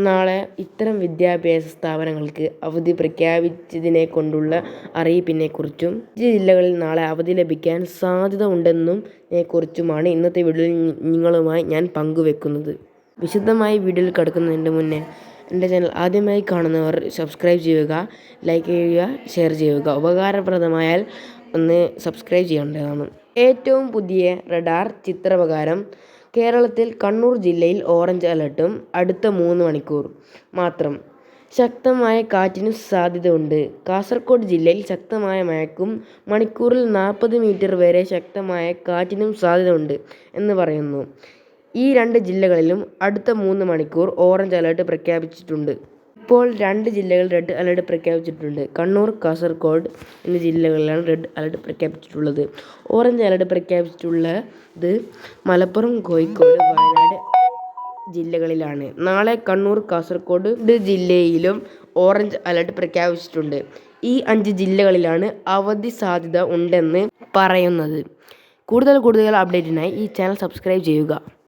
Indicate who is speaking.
Speaker 1: നാളെ ഇത്തരം വിദ്യാഭ്യാസ സ്ഥാപനങ്ങൾക്ക് അവധി പ്രഖ്യാപിച്ചതിനെക്കൊണ്ടുള്ള അറിയിപ്പിനെക്കുറിച്ചും ജില്ലകളിൽ നാളെ അവധി ലഭിക്കാൻ സാധ്യത ഉണ്ടെന്നതിനെക്കുറിച്ചുമാണ് ഇന്നത്തെ വീഡിയോയിൽ നിങ്ങളുമായി ഞാൻ പങ്കുവെക്കുന്നത്. വിശദമായി വീഡിയോയിൽ കടക്കുന്നതിന് മുന്നേ എൻ്റെ ചാനൽ ആദ്യമായി കാണുന്നവർ സബ്സ്ക്രൈബ് ചെയ്യുക, ലൈക്ക് ചെയ്യുക, ഷെയർ ചെയ്യുക. ഉപകാരപ്രദമായാൽ ഒന്ന് സബ്സ്ക്രൈബ് ചെയ്യേണ്ടതാണ്. ഏറ്റവും പുതിയ റഡാർ ചിത്രപ്രകാരം കേരളത്തിൽ കണ്ണൂർ ജില്ലയിൽ ഓറഞ്ച് അലർട്ടും അടുത്ത 3 മണിക്കൂർ മാത്രം. ശക്തമായ കാറ്റിനും സാധ്യതയുണ്ട്. കാസർഗോഡ് ജില്ലയിൽ ശക്തമായ മഴയ്ക്കും മണിക്കൂറിൽ 40 മീറ്റർ വരെ ശക്തമായ കാറ്റിനും സാധ്യതയുണ്ട് എന്ന് പറയുന്നു. ഈ 2 ജില്ലകളിലും അടുത്ത 3 മണിക്കൂർ ഓറഞ്ച് അലർട്ട് പ്രഖ്യാപിച്ചിട്ടുണ്ട്. ഇപ്പോൾ 2 ജില്ലകളിൽ റെഡ് അലർട്ട് പ്രഖ്യാപിച്ചിട്ടുണ്ട്. കണ്ണൂർ, കാസർഗോഡ് എന്നീ ജില്ലകളിലാണ് റെഡ് അലർട്ട് പ്രഖ്യാപിച്ചിട്ടുള്ളത്. ഓറഞ്ച് അലർട്ട് പ്രഖ്യാപിച്ചിട്ടുള്ളത് മലപ്പുറം, കോഴിക്കോട്, വയനാട് ജില്ലകളിലാണ്. നാളെ കണ്ണൂർ, കാസർഗോഡ് ജില്ലയിലും ഓറഞ്ച് അലർട്ട് പ്രഖ്യാപിച്ചിട്ടുണ്ട്. ഈ 5 ജില്ലകളിലാണ് അവധി സാധ്യത ഉണ്ടെന്ന് പറയുന്നത്. കൂടുതൽ അപ്ഡേറ്റിനായി ഈ ചാനൽ സബ്സ്ക്രൈബ് ചെയ്യുക.